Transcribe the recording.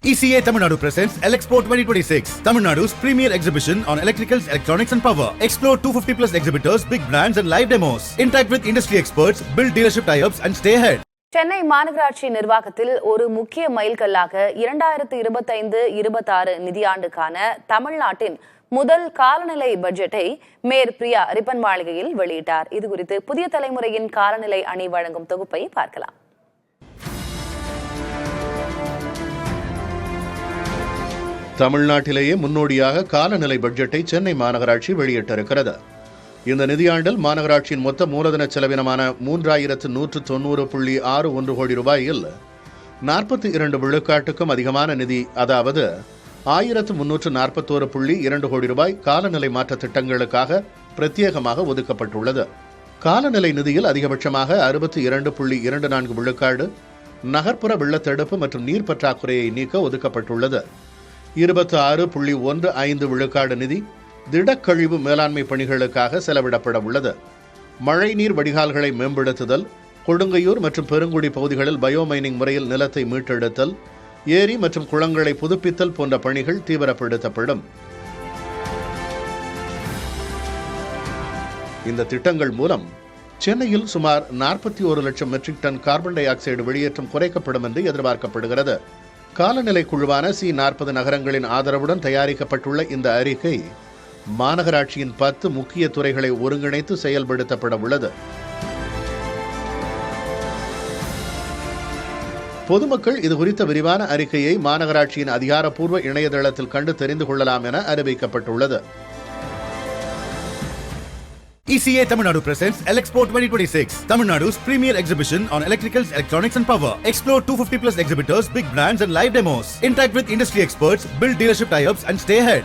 ECA Tamil Nadu presents Elexpo 2026, Tamil Nadu's premier exhibition on electricals, electronics and power. Explore 250 plus exhibitors, big brands and live demos. Interact with industry experts, build dealership tie-ups and stay ahead. Chennai மாநகராட்சி நிர்வாகத்தில் ஒரு முக்கிய மைல்கல்லாக 2025-26 நிதியாண்டுக்கான தமிழ்நாட்டின் முதல் காலநிலை பட்ஜெட்டை mayor Priya ribbon மாளிகையில் வெளியிட்டார். இதுகுறித்து புதிய தலைமுறையின் காலநிலை அணி வழங்கும் தொகுப்பை பார்க்கலாம். தமிழ்நாட்டிலேயே முன்னோடியாக காலநிலை பட்ஜெட்டை சென்னை மாநகராட்சி வெளியிட்டிருக்கிறது. இந்த நிதியாண்டில் மாநகராட்சியின் மொத்த மூலதன செலவினமான 3190.61 கோடி ரூபாயில் 42 விழுக்காட்டுக்கும் அதிகமான நிதி, அதாவது 1341.2 கோடி ரூபாய் காலநிலை மாற்ற திட்டங்களுக்காக பிரத்யேகமாக ஒதுக்கப்பட்டுள்ளது. காலநிலை நிதியில் அதிகபட்சமாக 62.24 விழுக்காடு நகர்ப்புற வெள்ளத்தடுப்பு மற்றும் நீர் பற்றாக்குறையை நீக்க ஒதுக்கப்பட்டுள்ளது. 26.15 விழுக்காடு நிதி திடக்கழிவு மேலாண்மை பணிகளுக்காக செலவிடப்பட உள்ளது. மழைநீர் வடிகால்களை மேம்படுத்துதல், கொடுங்கையூர் மற்றும் பெருங்குடி பகுதிகளில் பயோமைனிங் முறையில் நிலத்தை மீட்டெடுத்தல், ஏரி மற்றும் குளங்களை புதுப்பித்தல் போன்ற பணிகள் தீவிரப்படுத்தப்படும். இந்த திட்டங்கள் மூலம் சென்னையில் சுமார் 41 லட்சம் metric tonne carbon dioxide வெளியேற்றம் குறைக்கப்படும் என்று எதிர்பார்க்கப்படுகிறது. காலநிலை குழுவான C40 நகரங்களின் ஆதரவுடன் தயாரிக்கப்பட்டுள்ள இந்த அறிக்கை மாநகராட்சியின் 10 முக்கிய துறைகளை ஒருங்கிணைத்து செயல்படுத்தப்பட உள்ளது. பொதுமக்கள் இதுகுறித்த விரிவான அறிக்கையை மாநகராட்சியின் அதிகாரப்பூர்வ இணையதளத்தில் கண்டு தெரிந்து கொள்ளலாம் என அறிவிக்கப்பட்டுள்ளது. ECA Tamil Nadu presents Elexpo 2026, Tamil Nadu's premier exhibition on electricals, electronics and power. Explore 250 plus exhibitors, big brands and live demos. Interact with industry experts, build dealership tie-ups and stay ahead.